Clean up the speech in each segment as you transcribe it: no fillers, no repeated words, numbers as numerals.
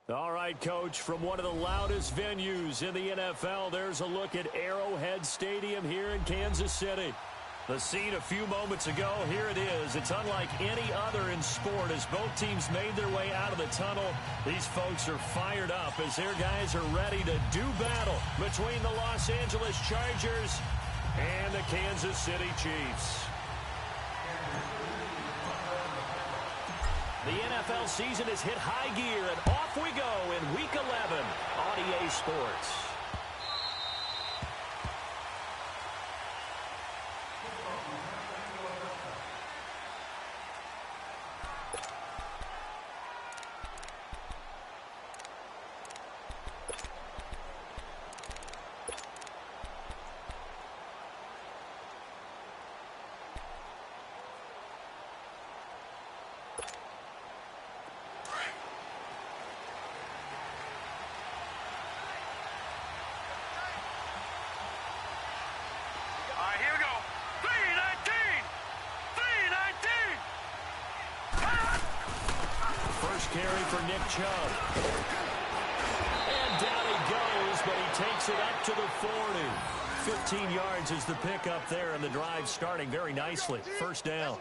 All right, Coach, from one of the loudest venues in the NFL, there's a look at Arrowhead Stadium here in Kansas City. The scene a few moments ago, here it is. It's unlike any other in sport as both teams made their way out of the tunnel. These folks are fired up as their guys are ready to do battle between the Los Angeles Chargers and the Kansas City Chiefs. The NFL season has hit high gear, and off we go in Week 11 on EA Sports. Carry for Nick Chubb. And down he goes, but he takes it up to the 40. 15 yards is the pickup there, and the drive starting very nicely. First down.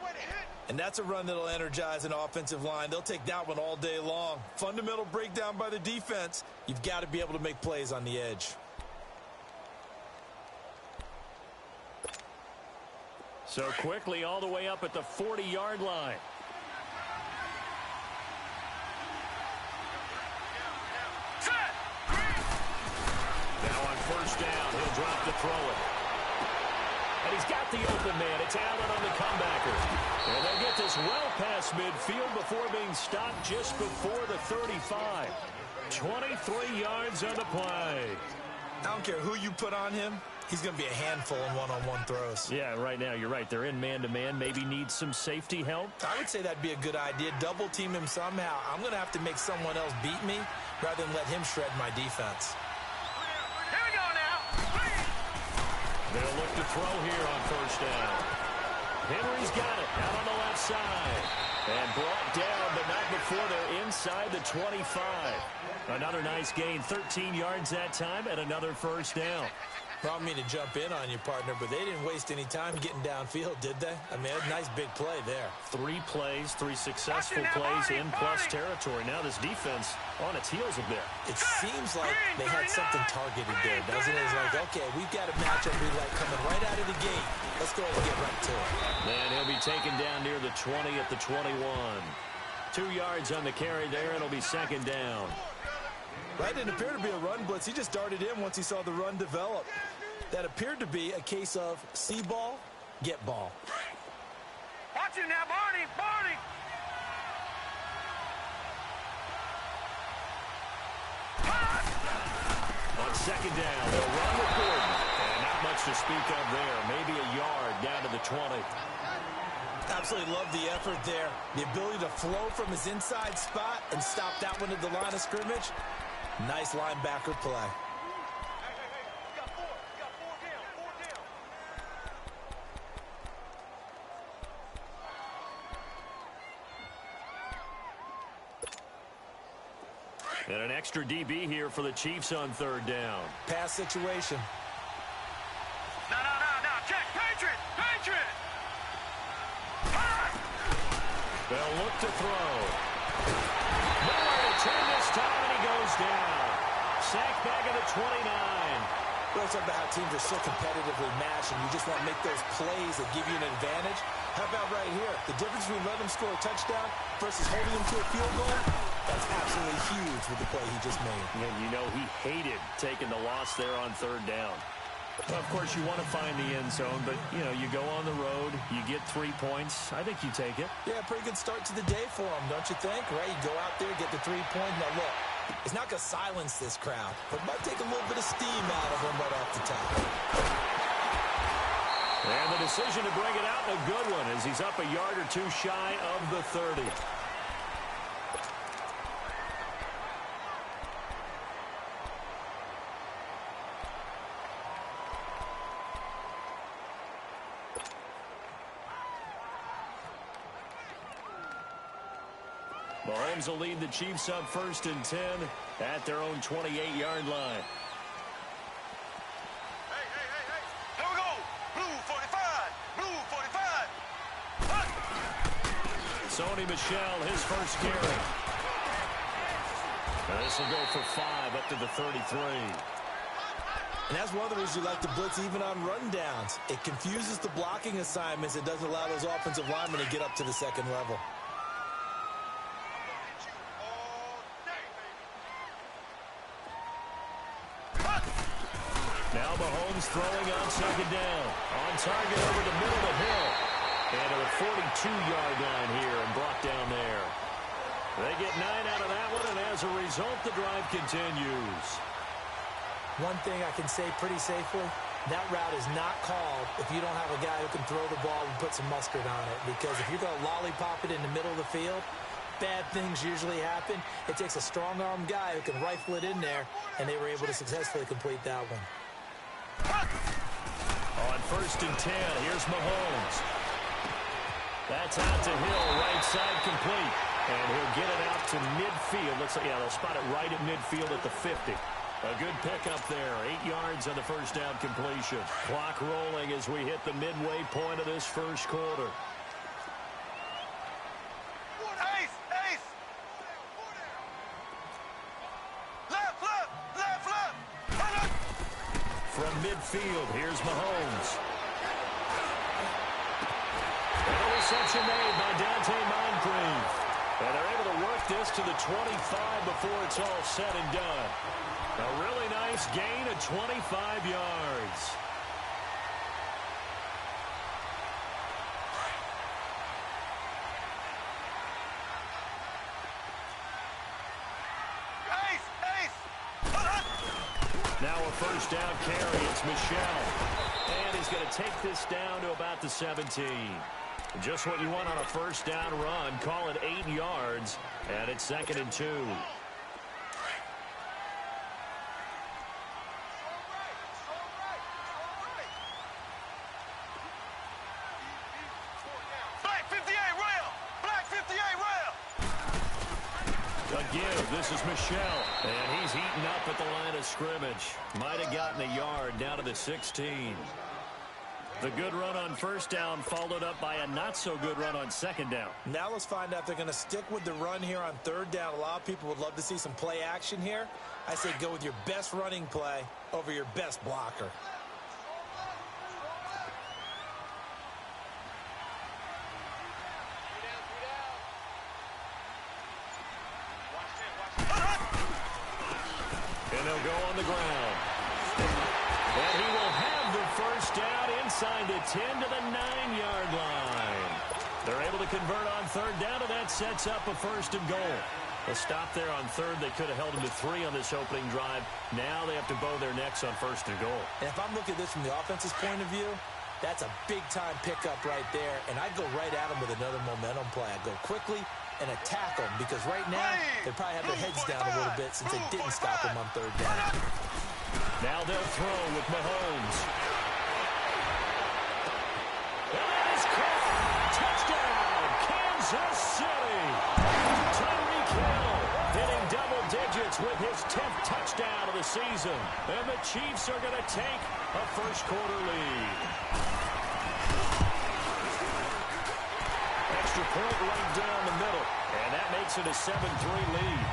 And that's a run that'll energize an offensive line. They'll take that one all day long. Fundamental breakdown by the defense. You've got to be able to make plays on the edge. So quickly all the way up at the 40-yard line. First down, he'll drop to throw it. And he's got the open man. It's Allen on the comebacker. And they get this well past midfield before being stopped just before the 35. 23 yards on the play. I don't care who you put on him. He's going to be a handful in one-on-one throws. Yeah, right now, you're right. They're in man-to-man. Maybe need some safety help. I would say that'd be a good idea. Double team him somehow. I'm going to have to make someone else beat me rather than let him shred my defense. They'll look to throw here on first down. Henry's got it out on the left side. And brought down, but not before they're inside the 25. Another nice gain, 13 yards that time, and another first down. Brought me to jump in on you, partner, but they didn't waste any time getting downfield, did they? I mean, a nice big play there. 3 plays, 3 successful plays in plus territory. Now this defense on its heels a bit. It seems like they had something targeted there, doesn't it? It's like, okay, we've got a matchup we like coming right out of the gate. Let's go ahead and get right to it. And he'll be taken down near the 20 at the 21. 2 yards on the carry there. It'll be second down. That didn't appear to be a run blitz. He just darted in once he saw the run develop. That appeared to be a case of see ball, get ball. Watch it now, Barney! Barney! On second down, they'll run with Gordon. And not much to speak of there. Maybe a yard down to the 20. Absolutely love the effort there. The ability to flow from his inside spot and stop that one at the line of scrimmage. Nice linebacker play. And an extra DB here for the Chiefs on third down. Pass situation. No. Check. Patriot! Patriot! They'll look to throw. Nowhere to turn this time, and he goes down. Sacked back at the 29. We're talking about how teams are so competitively matched, and you just want to make those plays that give you an advantage. How about right here? The difference between letting him score a touchdown versus holding him to a field goal, that's absolutely huge with the play he just made. And you know he hated taking the loss there on third down. Well, of course, you want to find the end zone, but, you know, you go on the road, you get 3 points. I think you take it. Yeah, pretty good start to the day for him, don't you think? Right, you go out there, get the 3 points. Now, look, it's not going to silence this crowd, but it might take a little bit of steam out of him right off the top. And the decision to bring it out, a good one, as he's up a yard or 2 shy of the 30. Mahomes will lead the Chiefs up 1st and 10 at their own 28-yard line. Here we go. Blue 45. Blue 45. Sony Michel, his first carry. And this will go for 5 up to the 33. And that's one of the reasons you like to blitz even on rundowns. It confuses the blocking assignments. It doesn't allow those offensive linemen to get up to the second level. Now Mahomes throwing on 2nd down. On target over the middle of Hill. And to the 42-yard line here and brought down there. They get 9 out of that one, and as a result, the drive continues. One thing I can say pretty safely, that route is not called if you don't have a guy who can throw the ball and put some mustard on it. Because if you're going to lollipop it in the middle of the field, bad things usually happen. It takes a strong-arm guy who can rifle it in there, and they were able to successfully complete that one. On 1st and 10, here's Mahomes. That's out to Hill, right side complete. And he'll get it out to midfield. Looks like, yeah, they'll spot it right at midfield at the 50. A good pickup there. 8 yards on the first down completion. Clock rolling as we hit the midway point of this first quarter. Ace. Left. From midfield, here's Mahomes. And a reception made by Dante Moncrief. And they're able to work this to the 25 before it's all said and done. A really nice gain of 25 yards. Now a first down carry. It's Michel. And he's going to take this down to about the 17. Just what you want on a first down run. Call it 8 yards. And it's 2nd and 2. Black 58 rail. Black 58 rail. A give. This is Michel. And he's eaten up at the line of scrimmage. Might have gotten a yard down to the 16. The good run on first down followed up by a not-so-good run on 2nd down. Now let's find out if they're going to stick with the run here on 3rd down. A lot of people would love to see some play action here. I say go with your best running play over your best blocker. And they'll go on the ground. And he will have the first down inside the 10 to the 9-yard line. They're able to convert on 3rd down, and that sets up a 1st and goal. A stop there on 3rd. They could have held him to 3 on this opening drive. Now they have to bow their necks on 1st and goal. And if I'm looking at this from the offense's point of view, that's a big-time pickup right there. And I'd go right at him with another momentum play. I'd go quickly and attack them because right now they probably have their heads down a little bit since they didn't stop them on 3rd down. Now they'll throw with Mahomes. And that is caught. Touchdown, Kansas City. Tyreek Hill hitting double digits with his 10th touchdown of the season. And the Chiefs are going to take a first-quarter lead. Extra point right down the middle. And that makes it a 7-3 lead.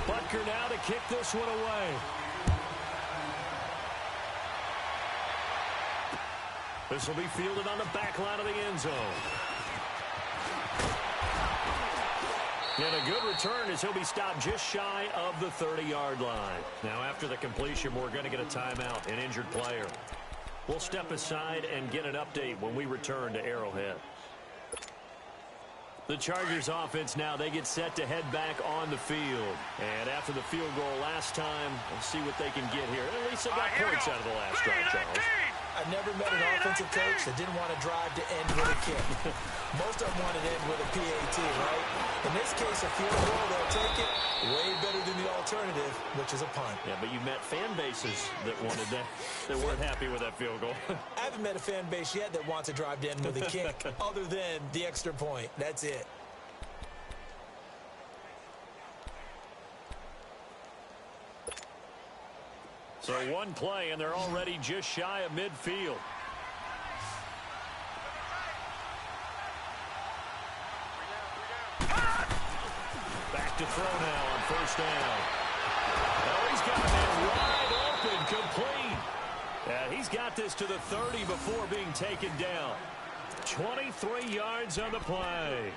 Butker now to kick this one away. This will be fielded on the back line of the end zone. And a good return as he'll be stopped just shy of the 30-yard line. Now after the completion, we're going to get a timeout, an injured player. We'll step aside and get an update when we return to Arrowhead. The Chargers offense now, they get set to head back on the field. And after the field goal last time, let's see what they can get here. At least they got points out of the last drive, Charles. I've never met an offensive coach that didn't want to drive to end with a kick. Most of them want to end with a PAT, right? In this case, a field goal, they'll take it. Way better than the alternative, which is a punt. Yeah, but you met fan bases that wanted that, that weren't happy with that field goal. I haven't met a fan base yet that wants to drive to end with a kick, other than the extra point. That's it. So one play, and they're already just shy of midfield. Back to throw now on first down. Oh, he's got a man wide open, complete. Yeah, he's got this to the 30 before being taken down. 23 yards on the play.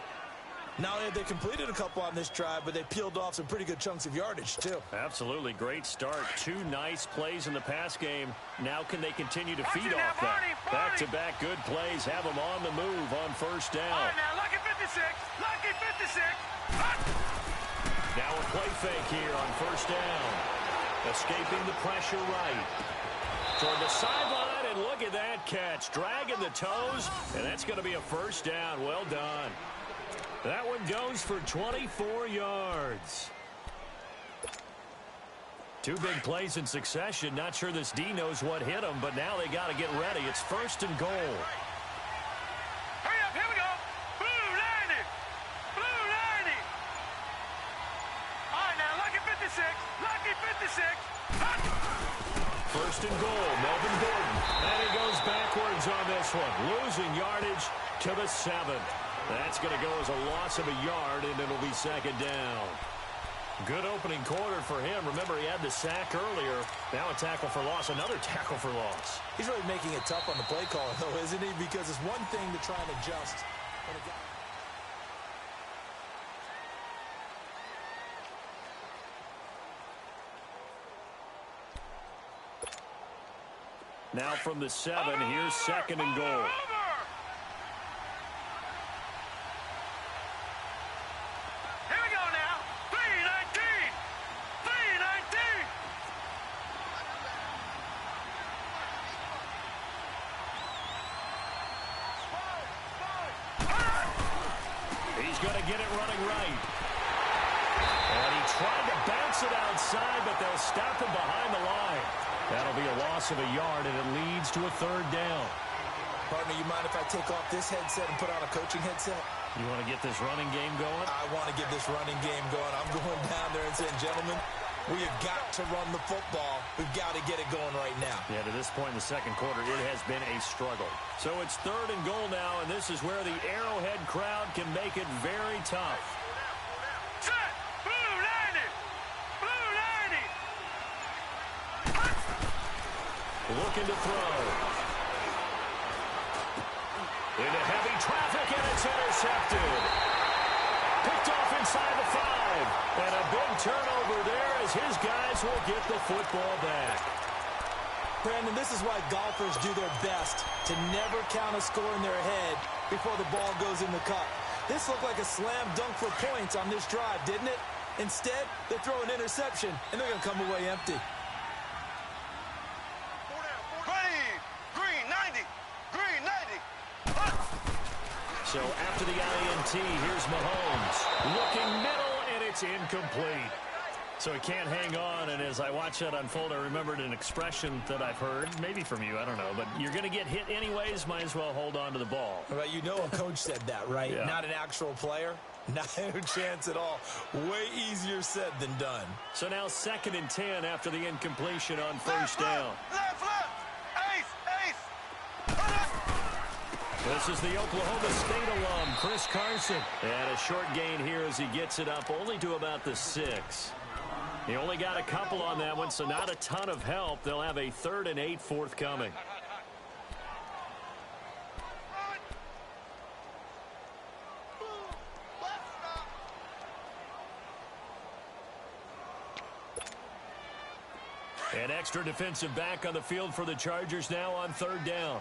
Not only have they completed a couple on this drive, but they peeled off some pretty good chunks of yardage, too. Absolutely. Great start. 2 nice plays in the pass game. Now can they continue to feed off that? Back-to-back good plays. Have them on the move on first down. All right, now, lucky 56. Lucky 56. Now a play fake here on first down. Escaping the pressure right. Toward the sideline, and look at that catch. Dragging the toes, and that's going to be a first down. Well done. That one goes for 24 yards. 2 big plays in succession. Not sure this D knows what hit them, but now they got to get ready. It's first and goal. Hurry up, here we go. Blue 90. Blue 90. All right, now, lucky 56. Lucky 56. First and goal, Melvin Gordon. And he goes backwards on this one. Losing yardage to the 7. That's going to go as a loss of a yard, and it'll be second down. Good opening quarter for him. Remember, he had the sack earlier. Now a tackle for loss, another tackle for loss. He's really making it tough on the play call, though, isn't he? Because it's one thing to try and adjust. Now from the 7, here's second and goal. He's going to get it running right. And he tried to bounce it outside, but they'll stop him behind the line. That'll be a loss of a yard, and it leads to a third down. Partner, you mind if I take off this headset and put on a coaching headset? You want to get this running game going? I want to get this running game going. I'm going down there and saying, gentlemen, we have got to run the football. We've got to get it going right now. Yeah, to this point in the second quarter, it has been a struggle. So it's third and goal now, and this is where the Arrowhead crowd can make it very tough. Set! Blue 90! Blue 90! Looking to throw. Into heavy traffic, and it's intercepted. Picked off inside the 5. And a big turnover there as his guys will get the football back. Brandon, this is why golfers do their best to never count a score in their head before the ball goes in the cup. This looked like a slam dunk for points on this drive, didn't it? Instead, they throw an interception, and they're going to come away empty. Green 90! Green 90! So after the INT, here's Mahomes. Looking middle, and it's incomplete. So he can't hang on, and as I watch that unfold, I remembered an expression that I've heard, maybe from you, I don't know, but you're going to get hit anyways, might as well hold on to the ball. Well, you know a coach said that, right? Yeah. Not an actual player. Not a chance at all. Way easier said than done. So now 2nd and 10 after the incompletion on first down. Left! Ace! This is the Oklahoma State alum, Chris Carson. And a short gain here as he gets it up only to about the 6. He only got a couple on that one, so not a ton of help. They'll have a 3rd and 8 forthcoming. An extra defensive back on the field for the Chargers now on 3rd down.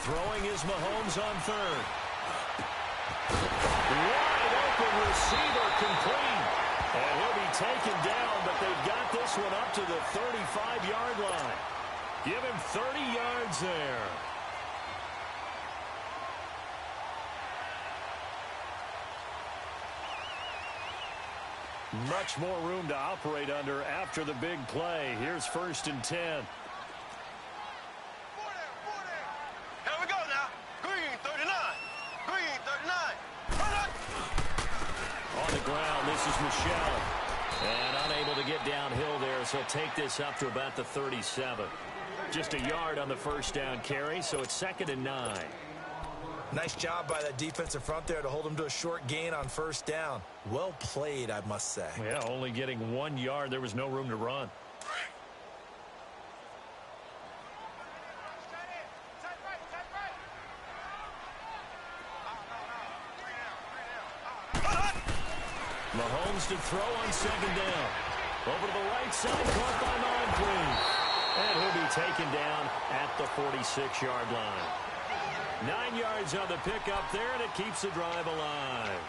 Throwing is Mahomes on 3rd. Wide open receiver complete. And he'll be taken down, but they've got this one up to the 35-yard line. Give him 30 yards there. Much more room to operate under after the big play. Here's 1st and 10. Here we go now. Green 39. Green 39. On the ground, this is Michelle. And unable to get downhill there, so take this up to about the 37. Just a yard on the first down carry, so it's 2nd and 9. Nice job by that defensive front there to hold him to a short gain on 1st down. Well played, I must say. Yeah, only getting 1 yard. There was no room to run. Mahomes to throw on 2nd down. Over to the right side, caught by Moncrief. And he'll be taken down at the 46-yard line. 9 yards on the pickup there, and it keeps the drive alive.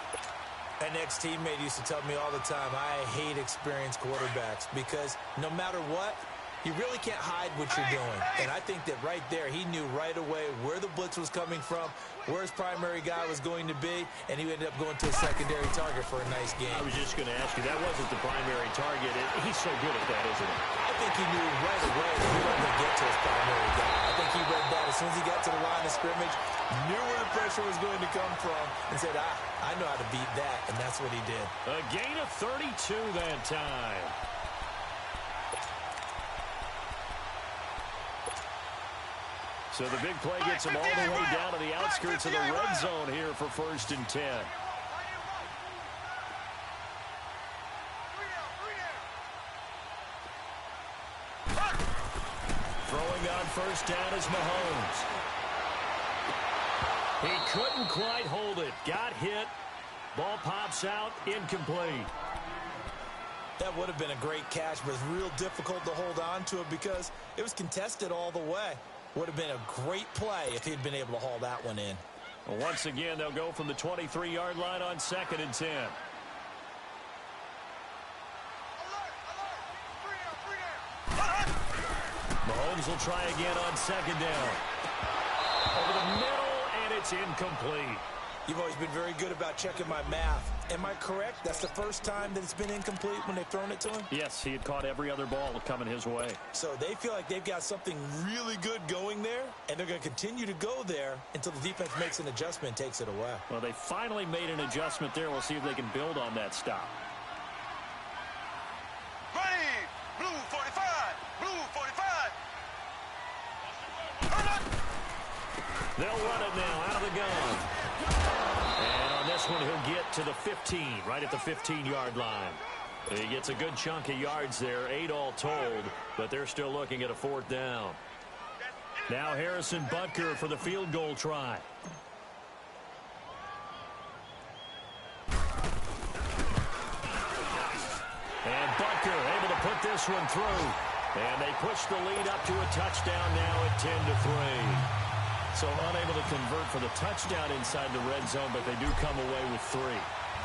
An ex-teammate used to tell me all the time, I hate experienced quarterbacks because no matter what, you really can't hide what you're doing. And I think that right there, he knew right away where the blitz was coming from, where his primary guy was going to be, and he ended up going to a secondary target for a nice game. I was just going to ask you, that wasn't the primary target. He's so good at that, isn't he? I think he knew right away that he wasn't going to get to his primary guy. I think he read that as soon as he got to the line of scrimmage, knew where the pressure was going to come from, and said, I know how to beat that, and that's what he did. A gain of 32 that time. So the big play gets him all the way down to the outskirts of the red zone here for 1st and 10. Throwing on 1st down is Mahomes. He couldn't quite hold it. Got hit. Ball pops out. Incomplete. That would have been a great catch, but it's real difficult to hold on to it because it was contested all the way. Would have been a great play if he'd been able to haul that one in. Well, once again, they'll go from the 23-yard line on 2nd and 10. Mahomes will try again on 2nd down. Over the middle, and it's incomplete. You've always been very good about checking my math. Am I correct? That's the first time that it's been incomplete when they've thrown it to him? Yes, he had caught every other ball coming his way. So they feel like they've got something really good going there, and they're going to continue to go there until the defense makes an adjustment and takes it away. Well, they finally made an adjustment there. We'll see if they can build on that stop. Ready, blue 45, blue 45. They'll run it now out of the gun. And on this one, he'll get to the 15, right at the 15-yard line. He gets a good chunk of yards there, 8 all told, but they're still looking at a 4th down. Now Harrison Butker for the field goal try. And Butker able to put this one through. And they push the lead up to a touchdown now at 10-3. So unable to convert for the touchdown inside the red zone, but they do come away with 3.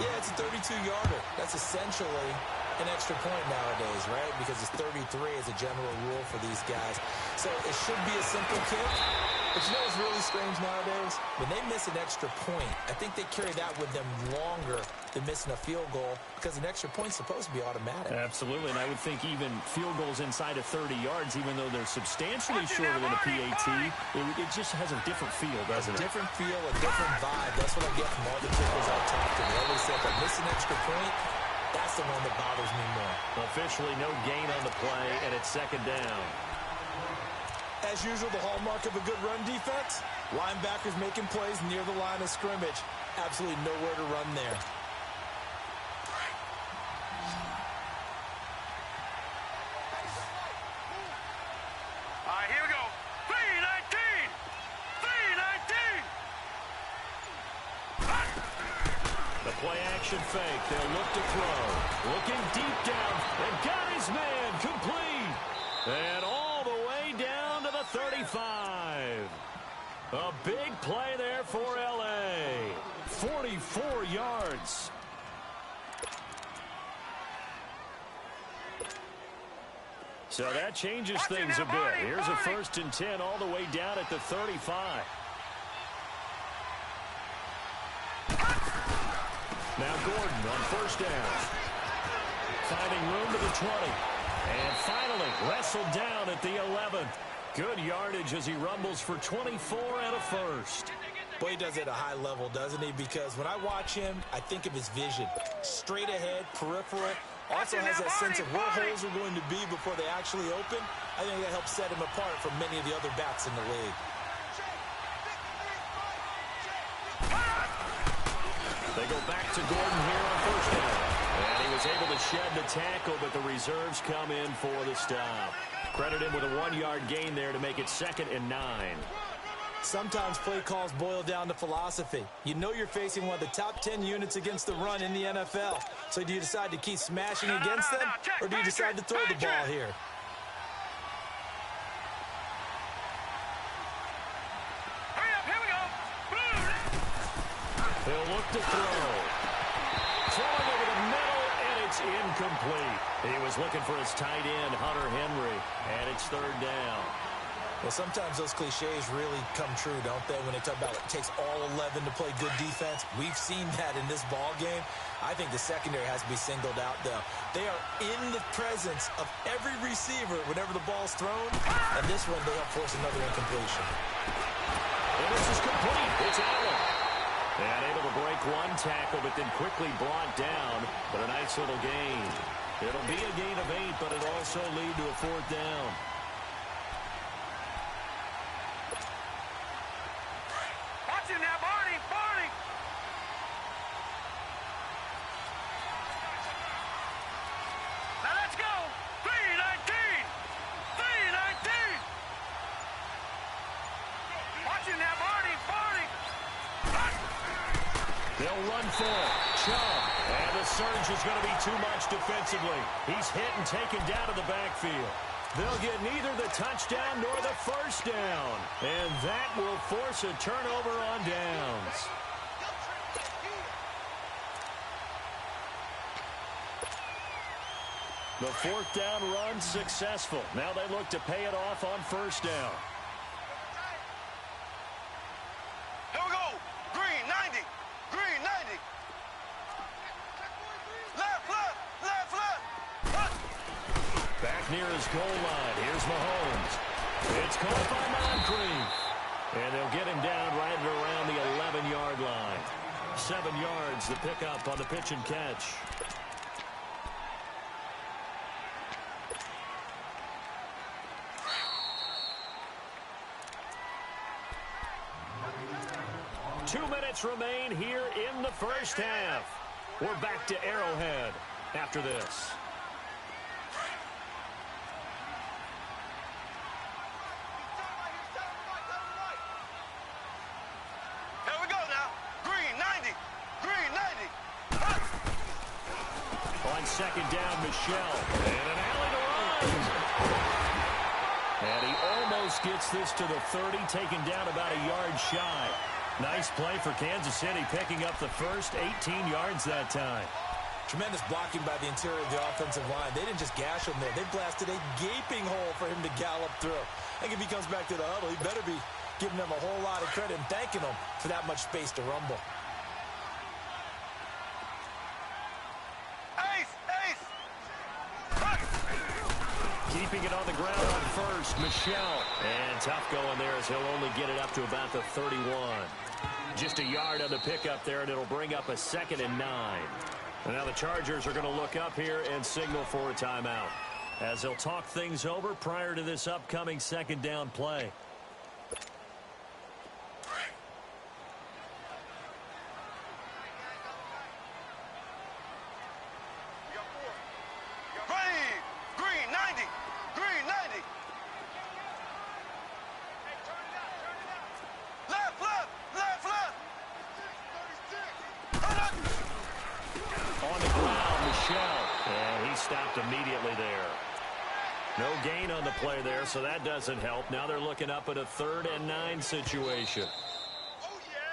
Yeah, it's a 32-yarder. That's essentially an extra point nowadays, right? Because it's 33 as a general rule for these guys. So it should be a simple kick. But you know what's really strange nowadays? When they miss an extra point, I think they carry that with them longer than missing a field goal because an extra point's supposed to be automatic. Absolutely, and I would think even field goals inside of 30 yards, even though they're substantially shorter than a PAT, it just has a different feel, doesn't it? A different feel, a different vibe. That's what I get from all the kickers I've talked to. They always say if I miss an extra point, that's the one that bothers me more. Officially no gain on the play, and it's 2nd down. As usual, the hallmark of a good run defense, linebackers making plays near the line of scrimmage. Absolutely nowhere to run there. All right, here we go. 319. 319. The play action fake. They'll look to throw. Looking deep down. And got his man complete. And all the way down to the 35. A big play there for LA. 44 yards. So that changes things a bit. Here's a 1st and 10 all the way down at the 35. Now Gordon on 1st down. Finding room to the 20. And finally wrestled down at the 11. Good yardage as he rumbles for 24 and a 1st. Boy, he does it at a high level, doesn't he? Because when I watch him, I think of his vision. Straight ahead, peripheral. Also has that sense of where holes are going to be before they actually open. I think that helps set him apart from many of the other backs in the league. They go back to Gordon here on 1st down. And he was able to shed the tackle, but the reserves come in for the stop. Credit him with a 1-yard gain there to make it 2nd and 9. Sometimes play calls boil down to philosophy. You know you're facing one of the top 10 units against the run in the NFL. So do you decide to keep smashing against them, or do you decide to throw the ball here? Hurry up, here we go. He'll look to throw. Throwing over the middle, and it's incomplete. He was looking for his tight end, Hunter Henry, and it's 3rd down. Well, sometimes those cliches really come true, don't they, when they talk about it takes all 11 to play good defense. We've seen that in this ball game. I think the secondary has to be singled out, though. They are in the presence of every receiver whenever the ball's thrown, and this one they help force another incompletion. And this is complete. It's Allen. And able to break one tackle, but then quickly brought down. But a nice little gain. It'll be a gain of 8, but it'll also lead to a 4th down. Watch him now, Barney, Barney. Now let's go. 3-19. 3-19. Watch him now, Barney, Barney. They'll run for it. Chubb. And the surge is going to be too much defensively. He's hit and taken down to the backfield. They'll get neither the touchdown nor the 1st down. And that will force a turnover on downs. The 4th down run successful. Now they look to pay it off on 1st down. Here we go. Green, 90. Green, 90. Left, left, left, left. Back near his goal line. Here's Mahomes. It's caught by Moncrief. And they'll get him down right around the 11-yard line. 7 yards the pickup on the pitch and catch. Two minutes remain here in the 1st half. We're back to Arrowhead after this. Here we go now. Green, 90. Green, 90. On 2nd down, Michelle. And an alley to run. And he almost gets this to the 30, taken down about a yard shy. Nice play for Kansas City, picking up the first 18 yards that time. Tremendous blocking by the interior of the offensive line. They didn't just gash him there. They blasted a gaping hole for him to gallop through. I think if he comes back to the huddle, he better be giving them a whole lot of credit and thanking them for that much space to rumble. Ace, ace. Keeping it on the ground on 1st, Michelle. And tough going there as he'll only get it up to about the 31. Just a yard on the pickup there, and it'll bring up a 2nd and 9. And now the Chargers are going to look up here and signal for a timeout, as they'll talk things over prior to this upcoming 2nd down play. Green, 90. Green, 90. Left, left, left, left. On the ground, Michelle. And he stopped immediately there. No gain on the play there, so that doesn't help. Now they're looking up at a 3rd and 9 situation.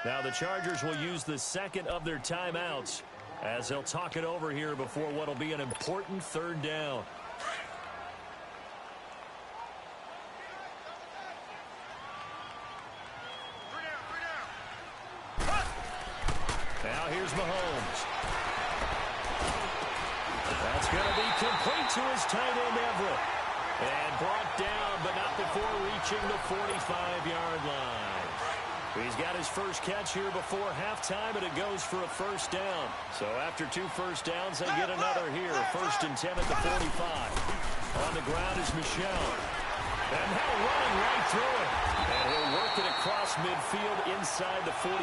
Now the Chargers will use the 2nd of their timeouts as they'll talk it over here before what will be an important 3rd down. here's Mahomes. That's going to be complete to his tight end, Everett. And brought down, but not before reaching the 45-yard line. He's got his first catch here before halftime, and it goes for a first down. So after 2 first downs, they get another here. 1st and 10 at the 45. On the ground is Michel. And now running right through it. And he'll work it across midfield inside the 45.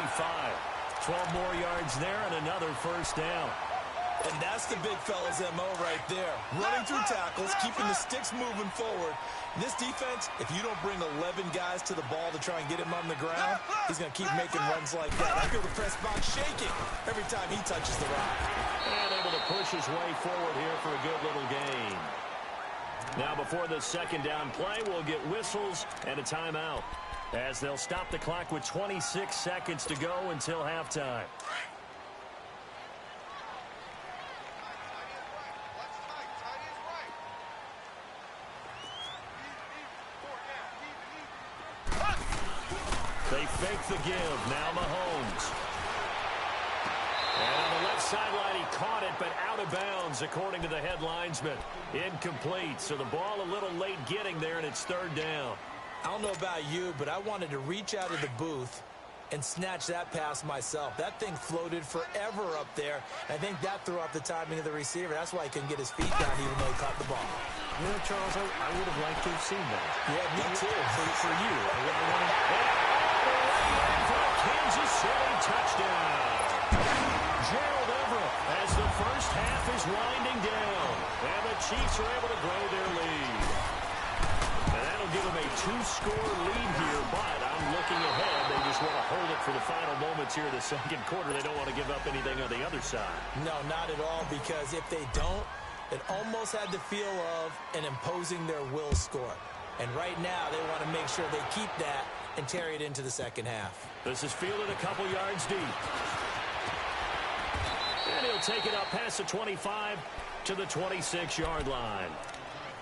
12 more yards there and another first down. And that's the big fella's MO right there. Running through tackles, keeping the sticks moving forward. This defense, if you don't bring 11 guys to the ball to try and get him on the ground, he's going to keep making runs like that. I feel the press box shaking every time he touches the rock. And able to push his way forward here for a good little gain. Now before the second down play, we'll get whistles and a timeout, as they'll stop the clock with 26 seconds to go until halftime. They fake the give. Now Mahomes. And on the left sideline, he caught it, but out of bounds, according to the head linesman. Incomplete. So the ball a little late getting there, and it's 3rd down. I don't know about you, but I wanted to reach out of the booth and snatch that pass myself. That thing floated forever up there. I think that threw off the timing of the receiver. That's why he couldn't get his feet down even though he caught the ball. You know, Charles, I would have liked to have seen that. Yeah, me too. For you. Kansas City touchdown. Gerald Everett as the first half is winding down. And the Chiefs are able to grow their lead. And that'll give them a 2-score lead here, but I'm looking ahead. They just want to hold it for the final moments here in the second quarter. They don't want to give up anything on the other side. No, not at all, because if they don't, it almost had the feel of an imposing their will score. And right now, they want to make sure they keep that and carry it into the second half. This is fielded a couple yards deep. And he'll take it up past the 25 to the 26-yard line.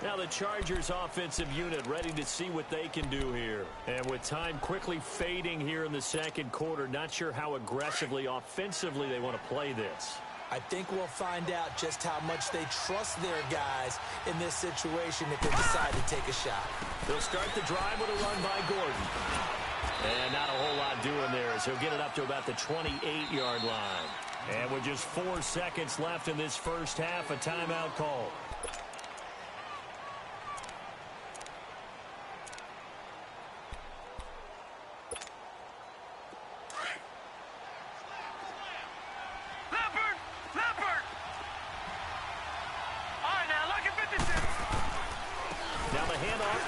Now the Chargers offensive unit ready to see what they can do here. And with time quickly fading here in the second quarter, not sure how aggressively, offensively they want to play this. I think we'll find out just how much they trust their guys in this situation if they decide to take a shot. They'll start the drive with a run by Gordon. And not a whole lot doing there as he'll get it up to about the 28-yard line. And with just 4 seconds left in this first half, a timeout call.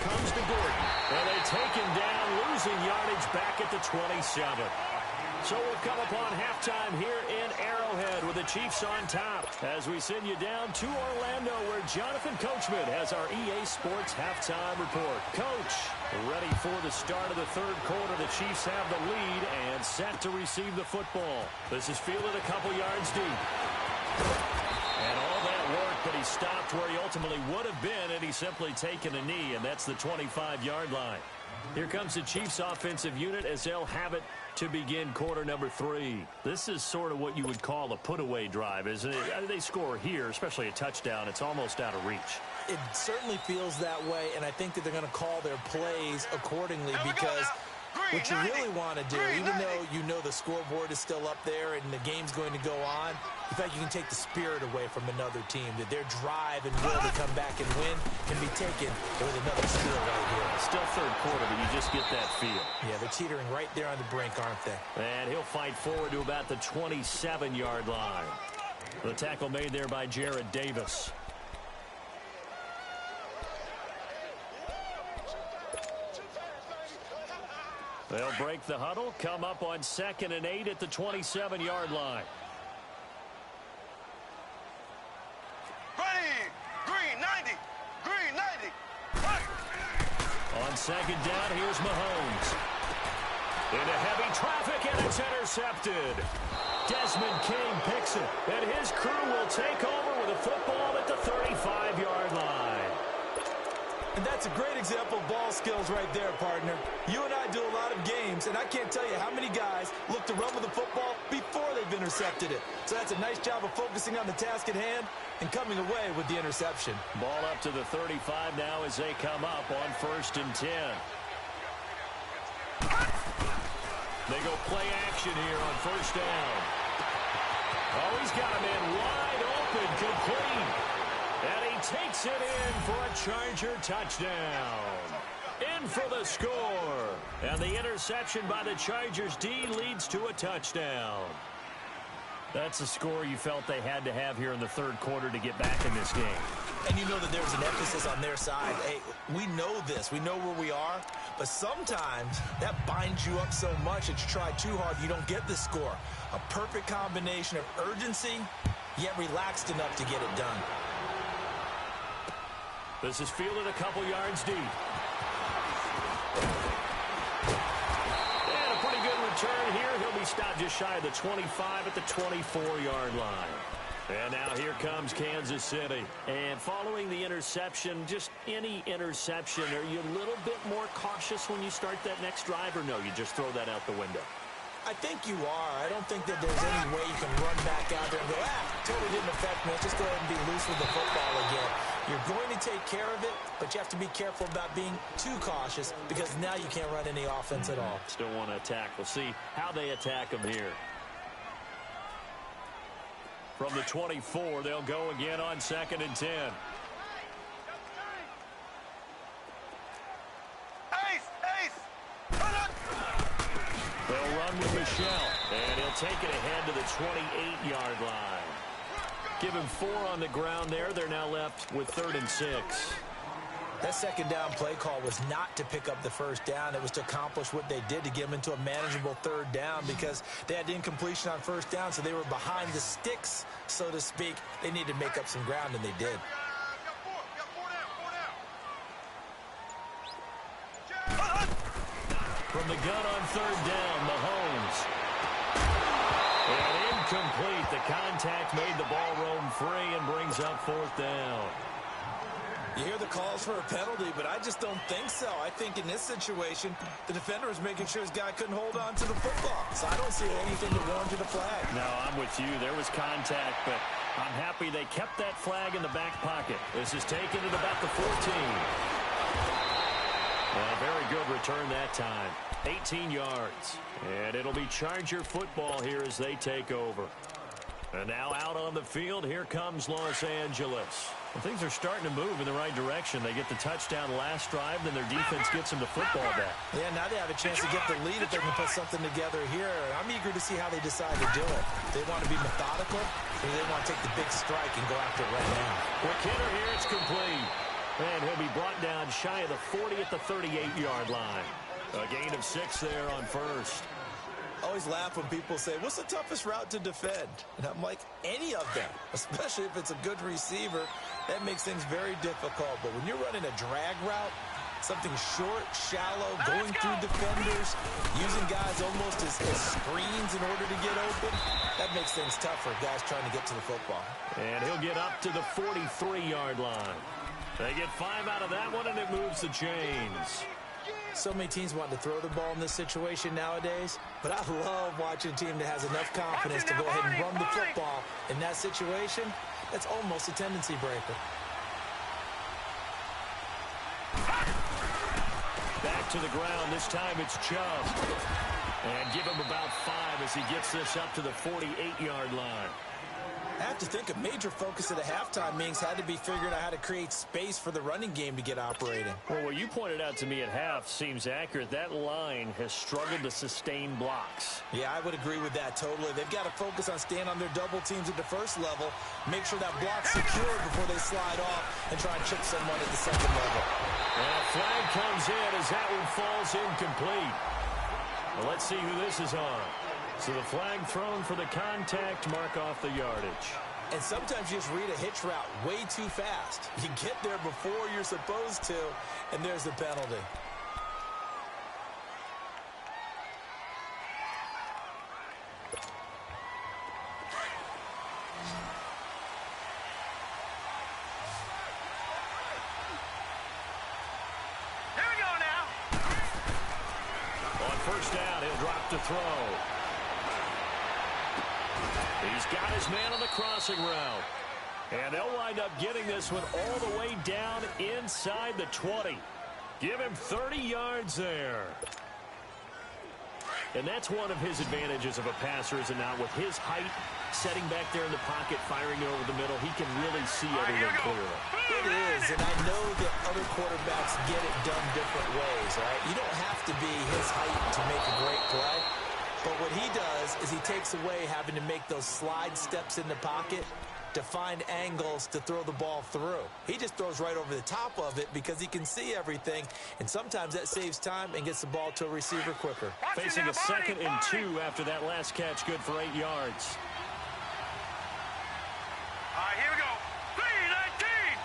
Comes to Gordon. And they take him down, losing yardage back at the 27. So we'll come upon halftime here in Arrowhead with the Chiefs on top as we send you down to Orlando where Jonathan Coachman has our EA Sports halftime report. Coach, ready for the start of the third quarter. The Chiefs have the lead and set to receive the football. This is fielded a couple yards deep. And all that work, but he stopped where he ultimately would have been had he simply taken a knee, and that's the 25-yard line. Here comes the Chiefs offensive unit as they'll have it to begin quarter number 3. This is sort of what you would call a put-away drive, isn't it? They score here, especially a touchdown. It's almost out of reach. It certainly feels that way, and I think that they're going to call their plays accordingly because what you really want to do, even though you know the scoreboard is still up there and the game's going to go on, in fact, you can take the spirit away from another team, that their drive and will to come back and win can be taken with another steal right here. Still third quarter, but you just get that feel. Yeah, they're teetering right there on the brink, aren't they? And he'll fight forward to about the 27-yard line. The tackle made there by Jared Davis. They'll break the huddle, come up on 2nd and 8 at the 27-yard line. Green 90. Green 90. On second down, here's Mahomes. Into heavy traffic, and it's intercepted. Desmond King picks it, and his crew will take over with a football at the 35-yard line. And that's That's a great example of ball skills right there, partner. You and I do a lot of games, and I can't tell you how many guys look to run with the football before they've intercepted it. So that's a nice job of focusing on the task at hand and coming away with the interception. Ball up to the 35 now as they come up on 1st and 10. They go play action here on 1st down. Oh, he's got a man wide open, complete. And he takes it in for a Charger touchdown. In for the score. And the interception by the Chargers D leads to a touchdown. That's a score you felt they had to have here in the 3rd quarter to get back in this game. And you know that there's an emphasis on their side. Hey, we know this. We know where we are. But sometimes that binds you up so much that you try too hard, you don't get the score. A perfect combination of urgency, yet relaxed enough to get it done. This is fielded a couple yards deep. And a pretty good return here. He'll be stopped just shy of the 25 at the 24-yard line. And now here comes Kansas City. And following the interception, just any interception, are you a little bit more cautious when you start that next drive, or no, you just throw that out the window? I think you are. I don't think that there's any way you can run back out there and go, totally didn't affect me. Let's just go ahead and be loose with the football again. You're going to take care of it, but you have to be careful about being too cautious because now you can't run any offense at all. Still want to attack. We'll see how they attack them here. From the 24, they'll go again on 2nd and 10. They'll run with Michelle, and he'll take it ahead to the 28-yard line. Give him 4 on the ground there. They're now left with 3rd and 6. That 2nd down play call was not to pick up the 1st down. It was to accomplish what they did to get them into a manageable 3rd down because they had incompletion on 1st down, so they were behind the sticks, so to speak. They needed to make up some ground, and they did. From the gun on 3rd down, Mahomes. And incomplete. The contact made the ball roam free and brings up 4th down. You hear the calls for a penalty, but I just don't think so. I think in this situation, the defender was making sure his guy couldn't hold on to the football. So I don't see anything to warrant the flag. No, I'm with you. There was contact, but I'm happy they kept that flag in the back pocket. This is taken at about the 14. Well, very good return that time. 18 yards. And it'll be Charger football here as they take over. And now out on the field, here comes Los Angeles. Well, things are starting to move in the right direction. They get the touchdown last drive, then their defense gets them the football back. Yeah, now they have a chance to get the lead if they can put something together here. I'm eager to see how they decide to do it. They want to be methodical, or they want to take the big strike and go after it right now. Quick hitter here, it's complete. And he'll be brought down shy of the 40 at the 38-yard line. A gain of 6 there on 1st. I always laugh when people say, what's the toughest route to defend? And I'm like, any of them, especially if it's a good receiver. That makes things very difficult. But when you're running a drag route, something short, shallow, going through defenders, using guys almost as screens in order to get open, that makes things tough for guys trying to get to the football. And he'll get up to the 43-yard line. They get 5 out of that one, and it moves the chains. So many teams want to throw the ball in this situation nowadays, but I love watching a team that has enough confidence to go ahead and run the football. In that situation, that's almost a tendency breaker. Back to the ground. This time it's Chubb. And give him about 5 as he gets this up to the 48-yard line. I have to think a major focus at a halftime meetings had to be figuring out how to create space for the running game to get operating. Well, what you pointed out to me at half seems accurate. That line has struggled to sustain blocks. Yeah, I would agree with that totally. They've got to focus on staying on their double teams at the first level, make sure that block's secure before they slide off and try and chip someone at the second level. And a flag comes in as that one falls incomplete. Well, let's see who this is on. So the flag thrown for the contact, mark off the yardage. And sometimes you just read a hitch route way too fast. You get there before you're supposed to, and there's the penalty. first down. He'll drop to throw. He's got his man on the crossing route. And they'll wind up getting this one all the way down inside the 20. Give him 30 yards there. And that's one of his advantages of a passer, is it not? With his height, setting back there in the pocket, firing it over the middle, he can really see everything clearly. It is, and I know that other quarterbacks get it done different ways, right? You don't have to be his height to make a great play. But what he does is he takes away having to make those slide steps in the pocket to find angles to throw the ball through. He just throws right over the top of it because he can see everything, and sometimes that saves time and gets the ball to a receiver quicker. Facing a 2nd and 2 after that last catch, good for 8 yards. All right, here we go. 319.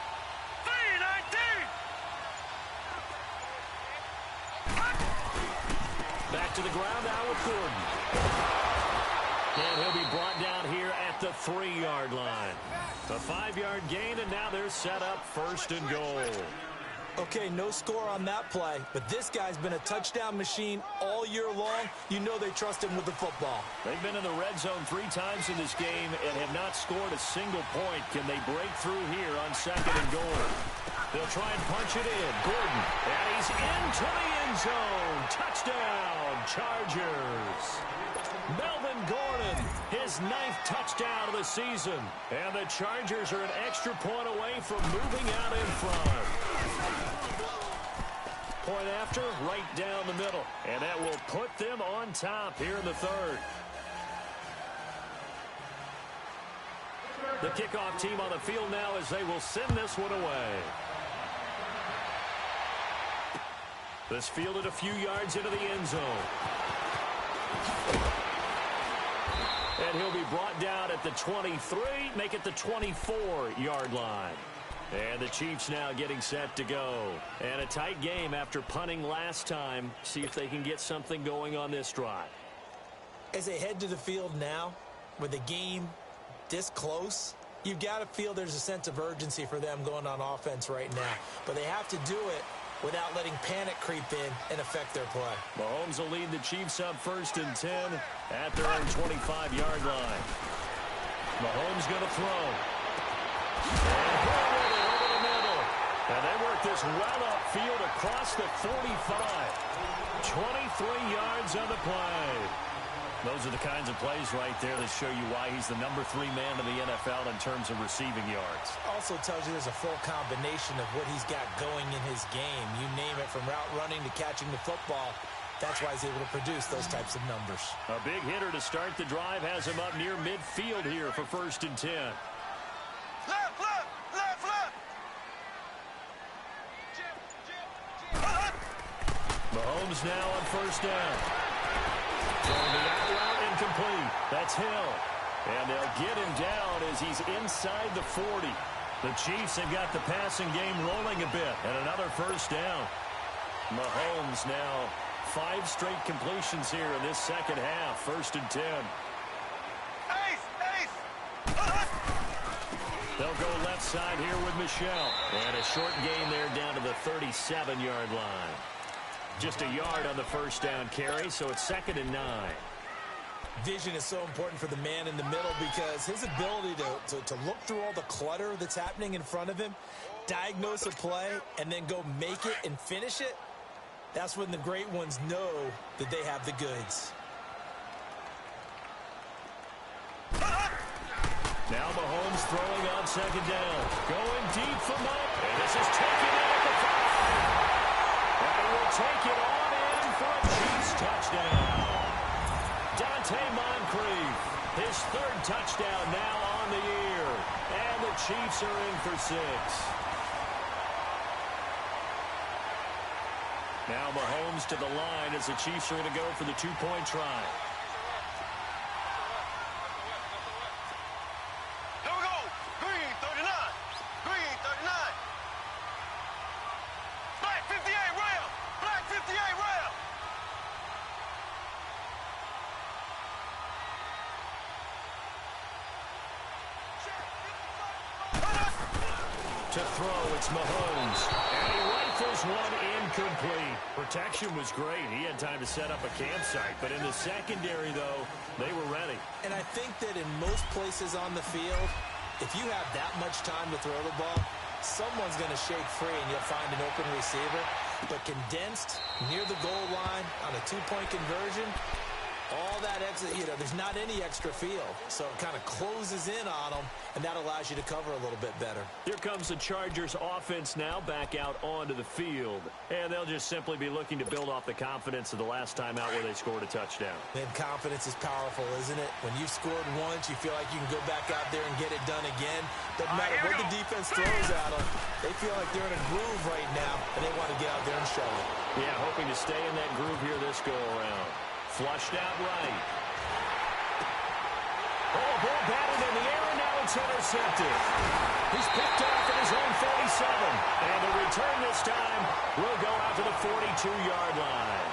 319. Back to the ground now with Gordon. And he'll be brought down here at the 3-yard line. A 5-yard gain, and now they're set up 1st and goal. Okay, no score on that play, but this guy's been a touchdown machine all year long. You know they trust him with the football. They've been in the red zone 3 times in this game and have not scored a single point. Can they break through here on 2nd and goal? They'll try and punch it in. Gordon, and he's into the end zone. Touchdown, Chargers. Melvin Gordon, his 9th touchdown of the season. And the Chargers are an extra point away from moving out in front. Point after, right down the middle. And that will put them on top here in the 3rd. The kickoff team on the field now as they will send this one away. This fielded a few yards into the end zone. And he'll be brought down at the 23, make it the 24-yard line. And the Chiefs now getting set to go. And a tight game after punting last time. See if they can get something going on this drive. As they head to the field now, with the game this close, you've got to feel there's a sense of urgency for them going on offense right now. But they have to do it without letting panic creep in and affect their play. Mahomes will lead the Chiefs up 1st and 10 at their own 25-yard line. Mahomes going to throw. And hit it over the middle. And they work this well upfield across the 45. 23 yards on the play. Those are the kinds of plays right there that show you why he's the number 3 man in the NFL in terms of receiving yards. Also tells you there's a full combination of what he's got going in his game. You name it, from route running to catching the football. That's why he's able to produce those types of numbers. A big hitter to start the drive has him up near midfield here for 1st and 10. Left, left, left, left. Mahomes now on 1st down. Throwing the out route incomplete. That's Hill. And they'll get him down as he's inside the 40. The Chiefs have got the passing game rolling a bit. And another 1st down. Mahomes now 5 straight completions here in this 2nd half. 1st and 10. Ace, ace. They'll go left side here with Michelle. And a short gain there down to the 37-yard line. Just a yard on the 1st down carry, so it's 2nd and 9. Vision is so important for the man in the middle because his ability to look through all the clutter that's happening in front of him, diagnose a play, and then go make it and finish it, that's when the great ones know that they have the goods. Now Mahomes throwing on 2nd down. Going deep for Mike. And this is taken in at the 5. And he will take it on in for a Chiefs touchdown. Dante Moncrief, his 3rd touchdown now on the year. And the Chiefs are in for 6. Now Mahomes to the line as the Chiefs are going to go for the 2-point try. Here we go. Green 39. Green 39. Black 58 rail. Black 58 rail. To throw, it's Mahomes. And he rifles one incomplete. Protection was great. He had time to set up a campsite. But in the secondary, though, they were ready. And I think that in most places on the field, if you have that much time to throw the ball, someone's going to shake free and you'll find an open receiver. But condensed near the goal line on a two-point conversion, all that extra, there's not any extra field. So it kind of closes in on them, and that allows you to cover a little bit better. Here comes the Chargers offense now back out onto the field. And they'll just simply be looking to build off the confidence of the last time out where they scored a touchdown. And confidence is powerful, isn't it? When you've scored once, you feel like you can go back out there and get it done again. Doesn't matter what the defense throws at them. They feel like they're in a groove right now, and they want to get out there and show it. Yeah, hoping to stay in that groove here this go-around. Flushed out right. Oh, ball batted in the air, and now it's intercepted. He's picked off at his own 47. And the return this time will go out to the 42-yard line.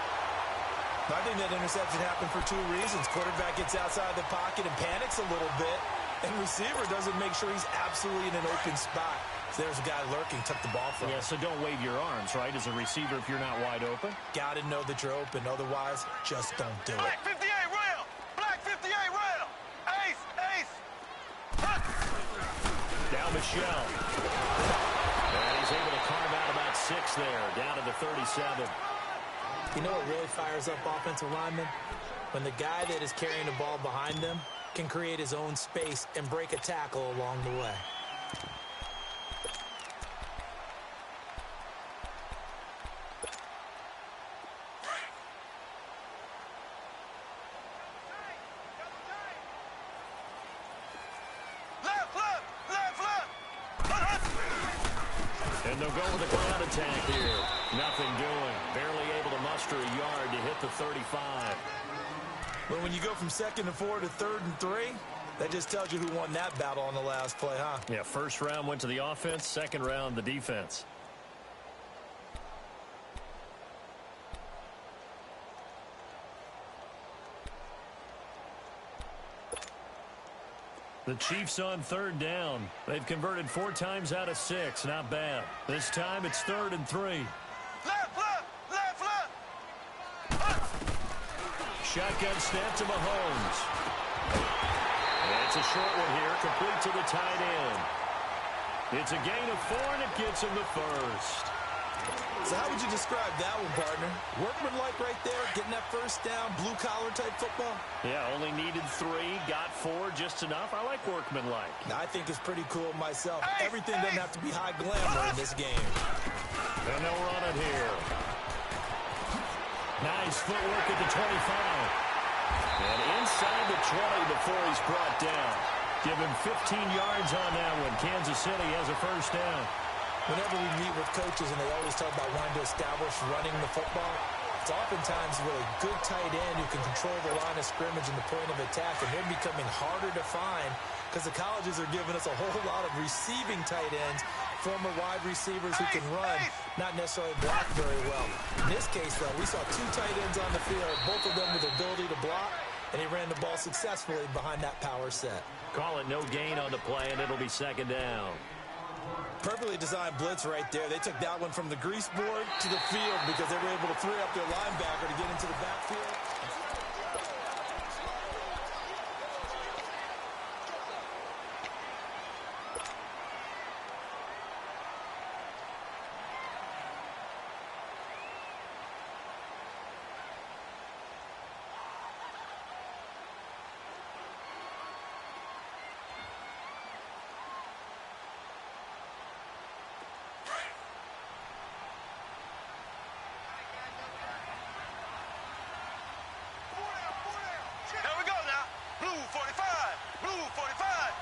I think that interception happened for two reasons. Quarterback gets outside the pocket and panics a little bit, and receiver doesn't make sure he's absolutely in an open spot. So there's a guy lurking, took the ball from him. Yeah, so don't wave your arms, right, as a receiver if you're not wide open. Got to know that you're open. Otherwise, just don't do it. Black 58 rail! Black 58 rail! Ace! Ace! Down Michelle. And he's able to carve out about 6 there, down to the 37. You know what really fires up offensive linemen? When the guy that is carrying the ball behind them can create his own space and break a tackle along the way. And they'll go with a ground attack here. Nothing doing. Barely able to muster a yard to hit the 35. Well, when you go from 2nd and 4 to 3rd and 3, that just tells you who won that battle on the last play, huh? Yeah, first round went to the offense, second round the defense. The Chiefs on 3rd down. They've converted 4 times out of 6. Not bad. This time it's 3rd and 3. Left, left, left, left! Shotgun snap to Mahomes. That's a short one here, complete to the tight end. It's a gain of 4, and it gets him the first. So how would you describe that one, partner? Workmanlike right there, getting that first down, blue-collar type football? Yeah, only needed 3, got 4, just enough. I like workmanlike. I think it's pretty cool myself. Everything doesn't have to be high glamour in this game. And they'll run it here. Nice footwork at the 25. And inside the 20 before he's brought down. Give him 15 yards on that one. Kansas City has a first down. Whenever we meet with coaches and they always talk about wanting to establish running the football, it's oftentimes really good tight end who can control the line of scrimmage and the point of attack, and they're becoming harder to find because the colleges are giving us a whole lot of receiving tight ends, former wide receivers who can run, not necessarily block very well. In this case, though, we saw 2 tight ends on the field, both of them with the ability to block, and he ran the ball successfully behind that power set. Call it no gain on the play, and it'll be 2nd down. Perfectly designed blitz right there. They took that one from the grease board to the field because they were able to free up their linebacker to get into the backfield. Here we go now. Blue 45. Blue 45.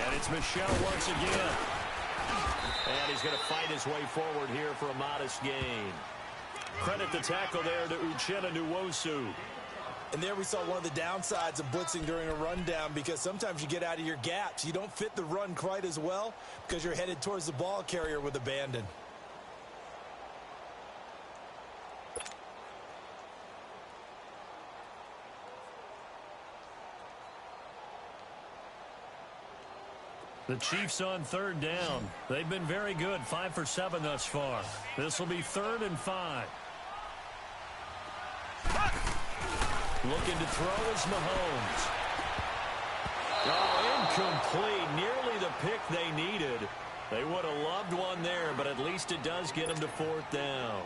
And it's Michelle once again. And he's going to fight his way forward here for a modest gain. Credit the tackle there to Uchenna Nwosu. And there we saw one of the downsides of blitzing during a rundown because sometimes you get out of your gaps. You don't fit the run quite as well because you're headed towards the ball carrier with abandon. The Chiefs on third down. They've been very good, 5 for 7 thus far. This will be 3rd and 5. Looking to throw is Mahomes. Oh, incomplete. Nearly the pick they needed. They would have loved one there, but at least it does get them to 4th down.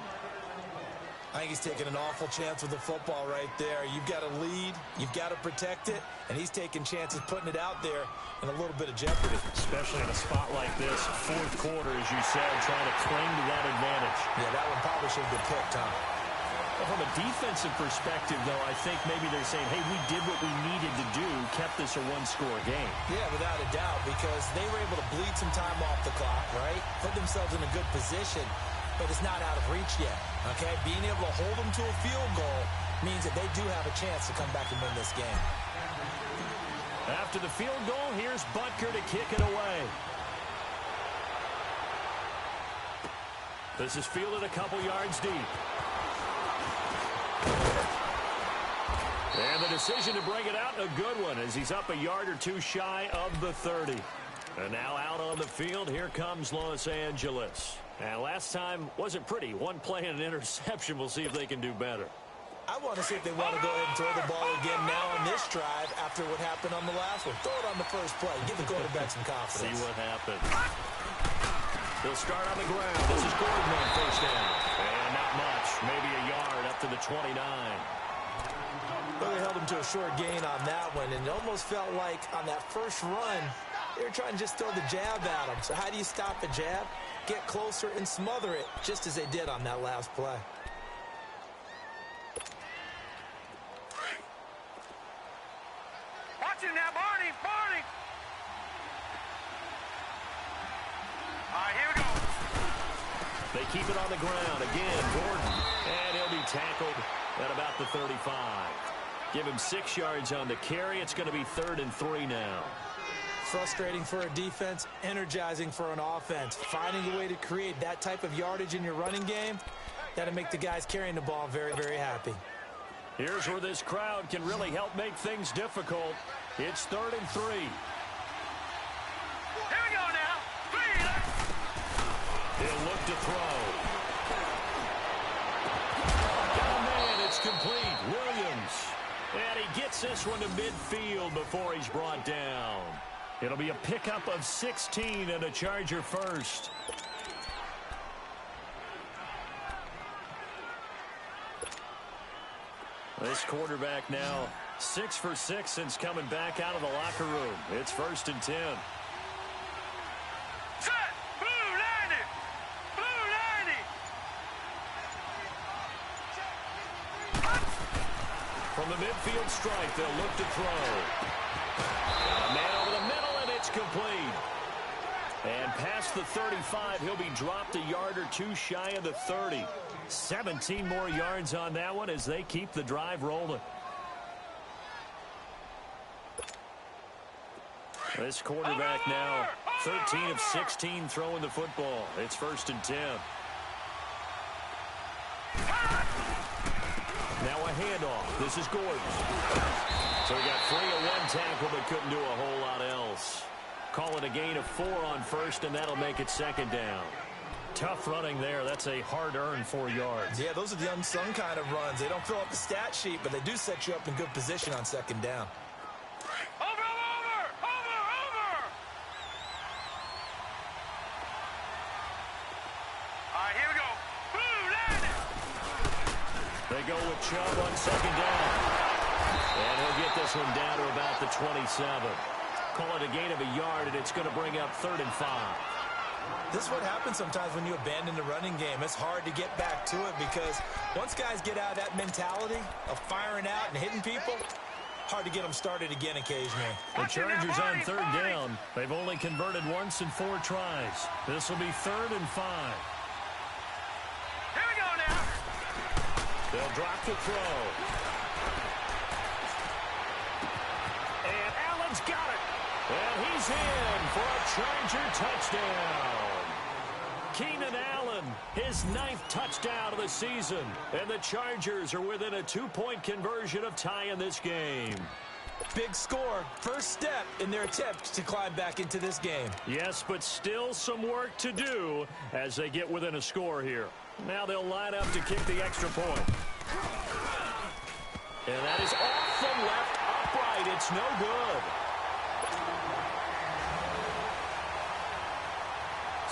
I think he's taking an awful chance with the football right there. You've got a lead, you've got to protect it, and he's taking chances putting it out there in a little bit of jeopardy. Especially in a spot like this, 4th quarter, as you said, trying to cling to that advantage. Yeah, that one probably should have been picked, huh? Well, from a defensive perspective, though, I think maybe they're saying, hey, we did what we needed to do, kept this a one-score game. Yeah, without a doubt, because they were able to bleed some time off the clock, right? Put themselves in a good position, but it's not out of reach yet, okay? Being able to hold them to a field goal means that they do have a chance to come back and win this game. After the field goal, here's Butker to kick it away. This is fielded a couple yards deep. And the decision to bring it out, a good one, as he's up a yard or two shy of the 30. And now out on the field, here comes Los Angeles. And last time wasn't pretty. One play and an interception. We'll see if they can do better. I want to see if they want to go ahead and throw the ball again now on this drive after what happened on the last one. Throw it on the first play. Give the quarterback some confidence. See what happens. They'll start on the ground. This is Gordon on 1st down. And not much. Maybe a yard up to the 29. Well, they held him to a short gain on that one, and it almost felt like on that first run, they were trying to just throw the jab at him. So how do you stop the jab? Get closer and smother it, just as they did on that last play. Watch him now, Barney. Barney. All right, here we go. They keep it on the ground. Again, Gordon. And he'll be tackled at about the 35. Give him 6 yards on the carry. It's going to be 3rd and 3 now. Frustrating for a defense, energizing for an offense. Finding a way to create that type of yardage in your running game, that'll make the guys carrying the ball very, very happy. Here's where this crowd can really help make things difficult. It's 3rd and 3. Here we go now. 3. He'll look to throw. Got a man. It's complete. Williams. And he gets this one to midfield before he's brought down. It'll be a pickup of 16 and a Charger first. This quarterback now 6 for 6 since coming back out of the locker room. It's 1st and 10. Set. Blue 90. Blue 90. From the midfield strike, they'll look to throw. A man over the middle, and it's complete. And past the 35, he'll be dropped a yard or two shy of the 30. 17 more yards on that one as they keep the drive rolling. This quarterback now 13 of 16 throwing the football. It's 1st and 10. Now a handoff. This is Gordon. So he got free of one tackle but couldn't do a whole lot else. Call it a gain of 4 on 1st, and that'll make it 2nd down. Tough running there. That's a hard-earned 4 yards. Yeah, those are the unsung kind of runs. They don't fill up the stat sheet, but they do set you up in good position on 2nd down. Over. All right, here we go. Blue 90. They go with Chubb on 2nd down. And he'll get this one down to about the 27. Call it a gain of a yard, and it's going to bring up 3rd and 5. This is what happens sometimes when you abandon the running game. It's hard to get back to it because once guys get out of that mentality of firing out and hitting people, hard to get them started again occasionally. The Chargers on 3rd down. They've only converted once in 4 tries. This will be 3rd and 5. Here we go now. They'll drop the throw. And Allen's got it. And he's in for a Charger touchdown. Keenan Allen, his 9th touchdown of the season. And the Chargers are within a 2-point conversion of tying this game. Big score, first step in their attempt to climb back into this game. Yes, but still some work to do as they get within a score here. Now they'll line up to kick the extra point. And that is off the left upright. It's no good.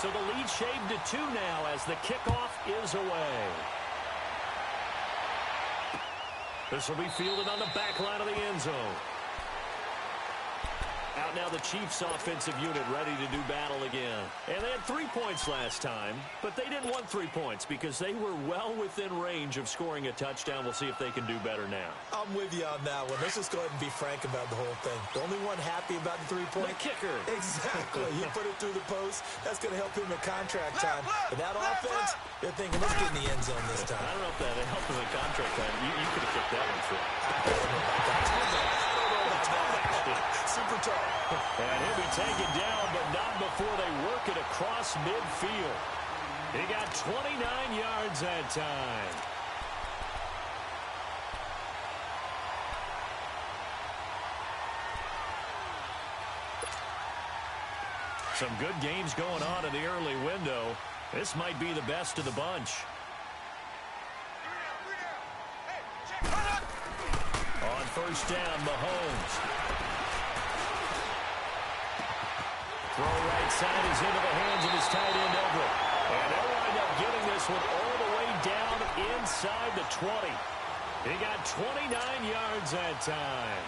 So the lead shaved to 2 now as the kickoff is away. This will be fielded on the back line of the end zone. Out now the Chiefs offensive unit ready to do battle again. And they had 3 points last time, but they didn't want 3 points because they were well within range of scoring a touchdown. We'll see if they can do better now. I'm with you on that one. Let's just go ahead and be frank about the whole thing. The only one happy about the 3-point? The kicker. Exactly. He put it through the post. That's going to help him in contract time. But that offense, they're thinking, let's get in the end zone this time. I don't know if that helped him in contract time. You could have kicked that one through. Super tall. And he'll be taken down, but not before they work it across midfield. He got 29 yards that time. Some good games going on in the early window. This might be the best of the bunch. On first down, Mahomes. Throw right side is into the hands of his tight end Everett. And they'll wind up getting this one all the way down inside the 20. He got 29 yards that time.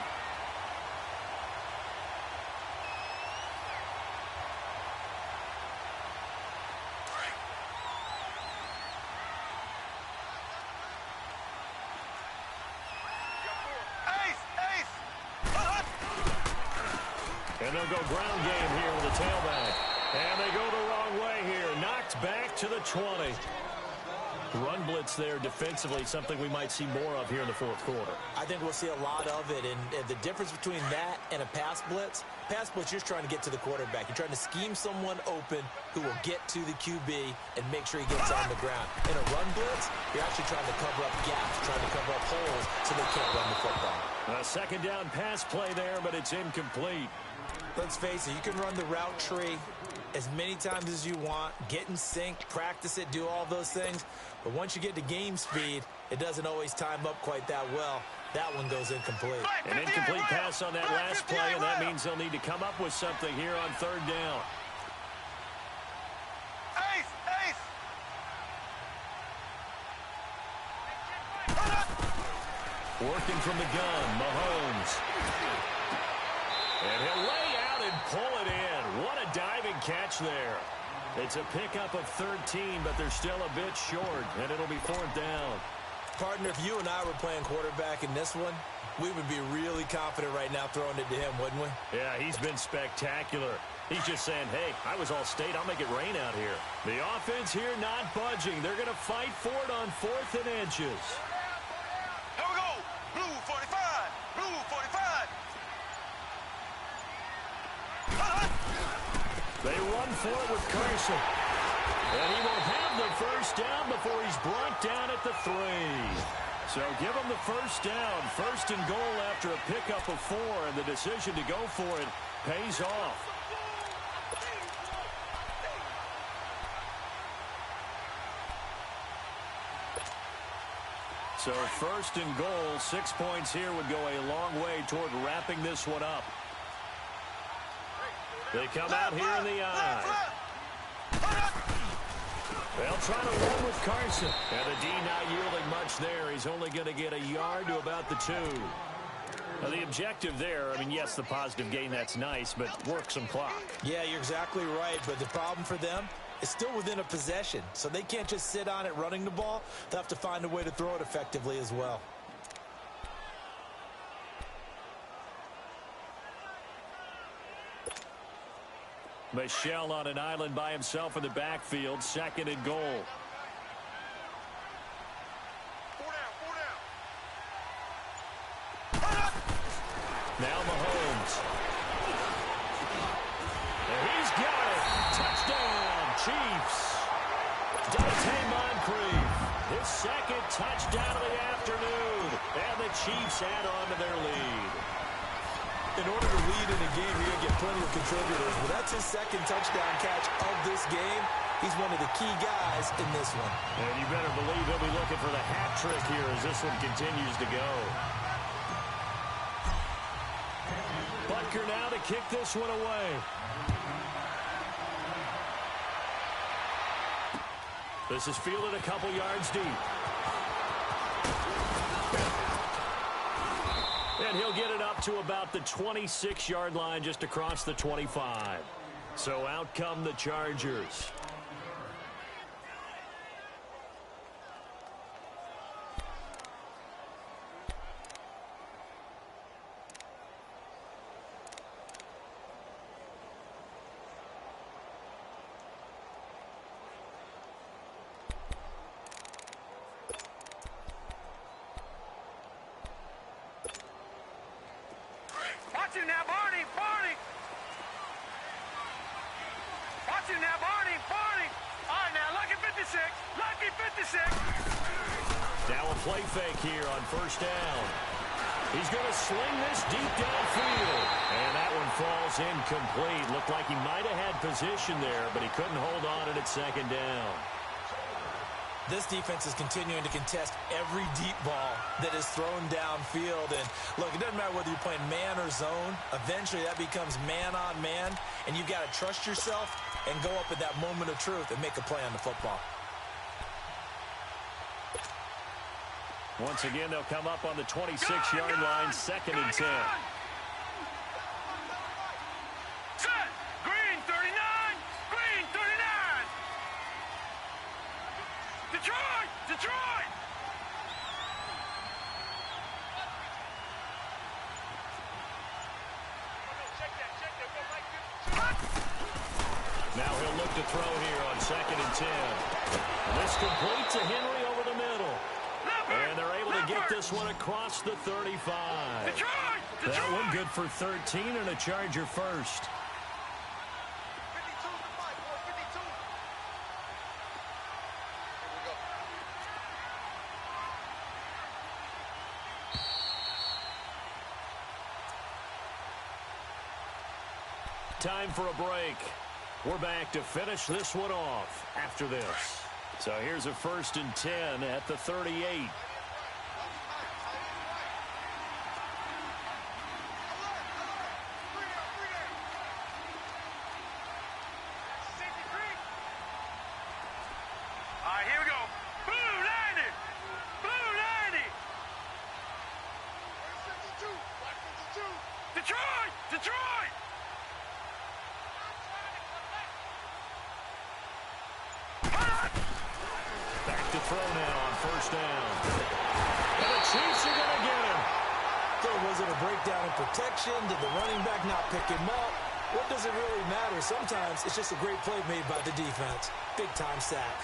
And they'll go ground game here with a tailback. And they go the wrong way here. Knocked back to the 20. Run blitz there defensively, something we might see more of here in the fourth quarter. I think we'll see a lot of it. And the difference between that and a pass blitz, you're just trying to get to the quarterback. You're trying to scheme someone open who will get to the QB and make sure he gets on the ground. In a run blitz, you're actually trying to cover up gaps, trying to cover up holes so they can't run the football. A second down pass play there, but it's incomplete. Let's face it, you can run the route tree as many times as you want, get in sync, practice it, do all those things. But once you get to game speed, it doesn't always time up quite that well. That one goes incomplete. An incomplete pass on that last play, and that means they'll need to come up with something here on third down. Working from the gun, Mahomes. And he'll lay out and pull it in. What a diving catch there. It's a pickup of 13, but they're still a bit short, and it'll be fourth down. Partner, if you and I were playing quarterback in this one, we would be really confident right now throwing it to him, wouldn't we? Yeah, he's been spectacular. He's just saying, hey, I was all state. I'll make it rain out here. The offense here not budging. They're going to fight for it on 4th and inches. Here we go. Blue 45. Blue 45. They run for it with Carson. And he will have the first down before he's brought down at the 3. So give him the first down. First and goal after a pickup of 4. And the decision to go for it pays off. So first and goal, 6 points here would go a long way toward wrapping this one up. They come out here in the eye. They'll try to run with Carson. And the D not yielding much there. He's only going to get a yard to about the 2. Now the objective there, I mean, yes, the positive gain, that's nice, but work some clock. Yeah, you're exactly right. But the problem for them is still within a possession. So they can't just sit on it running the ball. They'll have to find a way to throw it effectively as well. Michelle on an island by himself in the backfield. Second and goal. 4 down. Now Mahomes. And he's got it. Touchdown, Chiefs. Dante Moncrief. His second touchdown of the afternoon. And the Chiefs add on to their lead. In order to lead in a game, you're going to get plenty of contributors. But that's his second touchdown catch of this game. He's one of the key guys in this one. And you better believe he'll be looking for the hat trick here as this one continues to go. Butker now to kick this one away. This is fielded a couple yards deep. And he'll get it up to about the 26-yard line just across the 25. So out come the Chargers. Watch him now, Barney, Barney. Watch him now, Barney, Barney. All right, now, lucky 56, lucky 56. Now a play fake here on first down. He's going to sling this deep downfield. And that one falls incomplete. Looked like he might have had position there, but he couldn't hold on at second down. This defense is continuing to contest every deep ball that is thrown downfield. And, look, it doesn't matter whether you're playing man or zone. Eventually, that becomes man-on-man, and you've got to trust yourself and go up at that moment of truth and make a play on the football. Once again, they'll come up on the 26-yard line, second and 10. Set. Green 39. Green 39. Detroit. Detroit. Now he'll look to throw here on second and 10. This complete to Henry over the middle. And they're able to get this one across the 35. Detroit. That one good for 13 and a Charger first. 52 to 5, boy, 52. Time for a break. We're back to finish this one off after this. So here's a first and 10 at the 38. All right, here we go. Blue 90. Blue 90. 52. Detroit. Detroit. Back to throw now on first down. And the Chiefs are going to get him. Was it a breakdown in protection? Did the running back not pick him up? What does it really matter? Sometimes it's just a great play made by the defense. Big-time sack.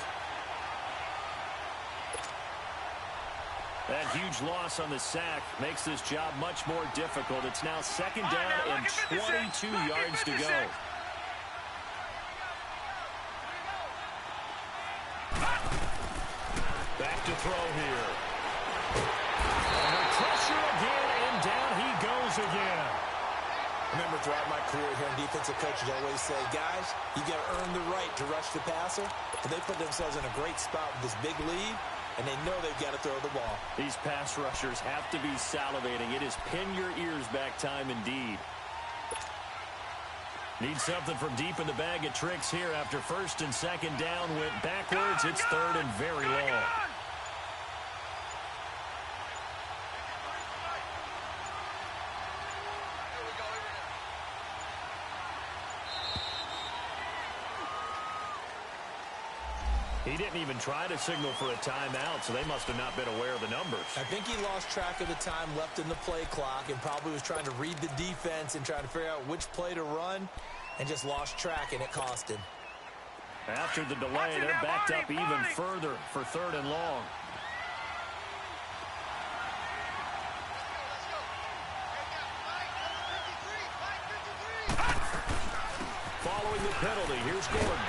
That huge loss on the sack makes this job much more difficult. It's now second down and 22 yards to go. Back to throw here. Under pressure again, and down he goes again. Remember, throughout my career here, defensive coaches always say, guys, you got to earn the right to rush the passer. And they put themselves in a great spot with this big lead, and they know they've got to throw the ball. These pass rushers have to be salivating. It is pin your ears back time indeed. Need something from deep in the bag of tricks here after first and second down went backwards. It's third and very long. He didn't even try to signal for a timeout, so they must have not been aware of the numbers. I think he lost track of the time left in the play clock and probably was trying to read the defense and trying to figure out which play to run and just lost track, and it cost him. After the delay, they're backed up even further for third and long. Following the penalty, here's Gordon.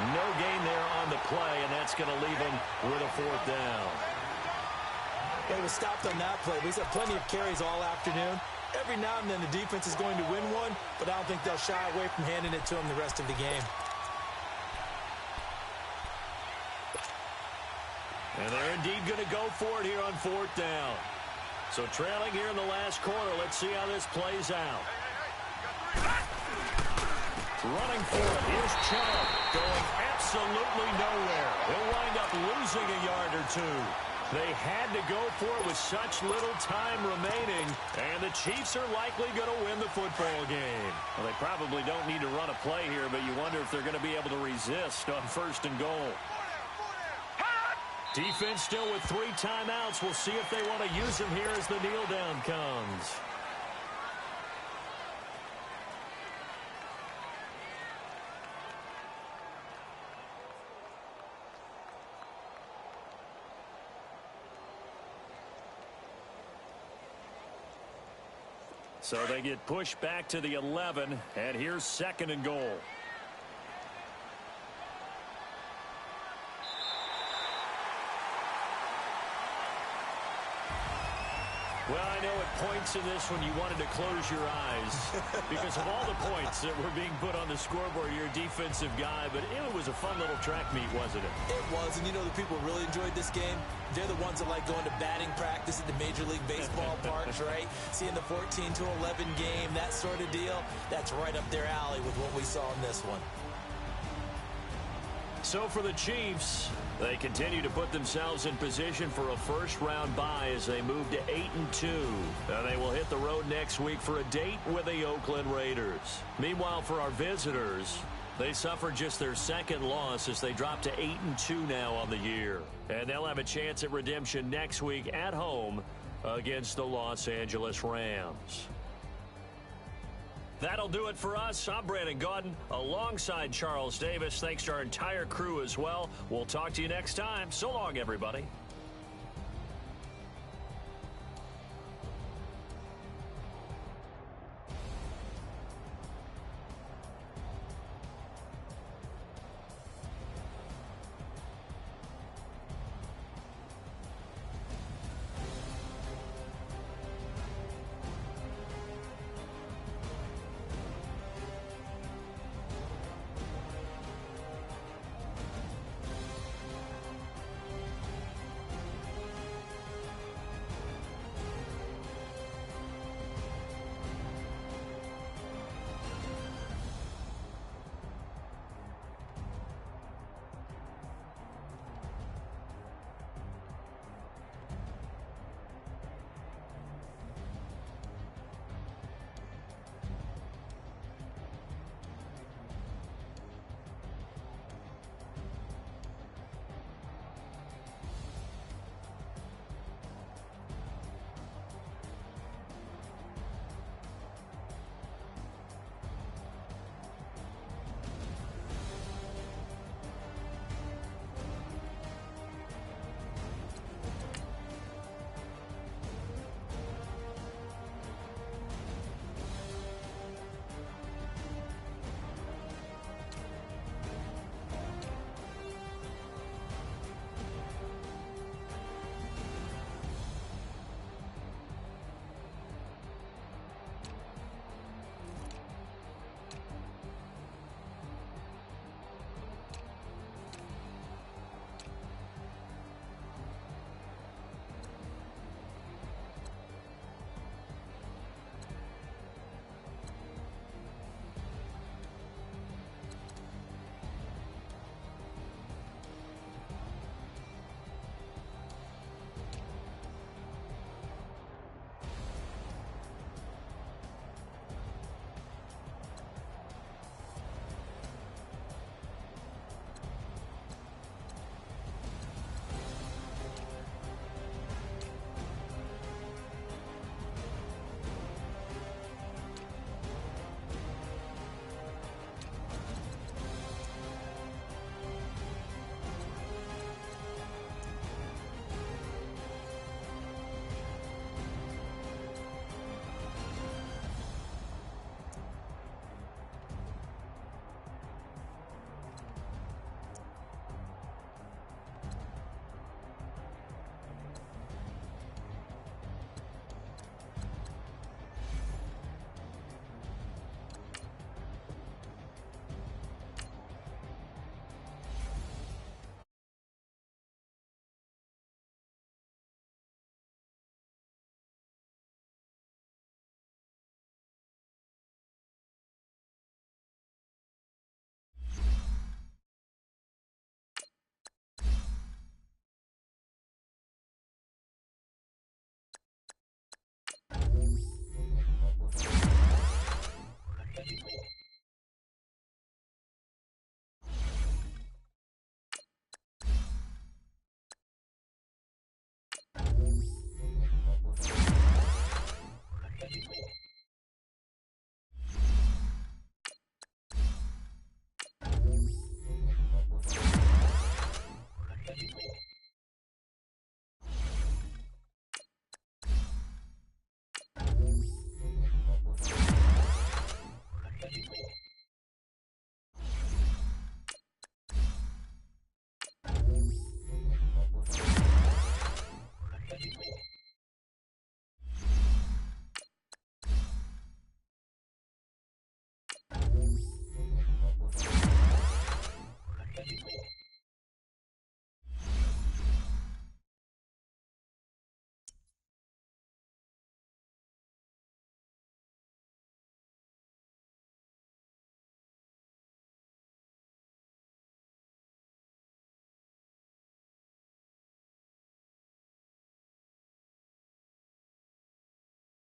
No gain there on the play, and that's going to leave him with a fourth down. He was stopped on that play, but he's had plenty of carries all afternoon. Every now and then the defense is going to win one, but I don't think they'll shy away from handing it to them the rest of the game. And they're indeed going to go for it here on 4th down. So trailing here in the last quarter, let's see how this plays out. Running for it, here's Chubb, going absolutely nowhere. He'll wind up losing a yard or two. They had to go for it with such little time remaining, and the Chiefs are likely going to win the football game. Well, they probably don't need to run a play here, but you wonder if they're going to be able to resist on 1st and goal. Defense still with 3 timeouts. We'll see if they want to use them here as the kneel down comes. So they get pushed back to the 11, and here's 2nd and goal. Well, I know at points in this one you wanted to close your eyes because of all the points that were being put on the scoreboard. You're a defensive guy, but it was a fun little track meet, wasn't it? It was, and you know the people really enjoyed this game? They're the ones that like going to batting practice at the Major League Baseball parks, right? Seeing the 14-11 game, that sort of deal, that's right up their alley with what we saw in this one. So for the Chiefs, they continue to put themselves in position for a first-round bye as they move to 8-2. Now they will hit the road next week for a date with the Oakland Raiders. Meanwhile, for our visitors, they suffered just their 2nd loss as they drop to 8-2 now on the year. And they'll have a chance at redemption next week at home against the Los Angeles Rams. That'll do it for us. I'm Brandon Gaudin alongside Charles Davis. Thanks to our entire crew as well. We'll talk to you next time. So long, everybody.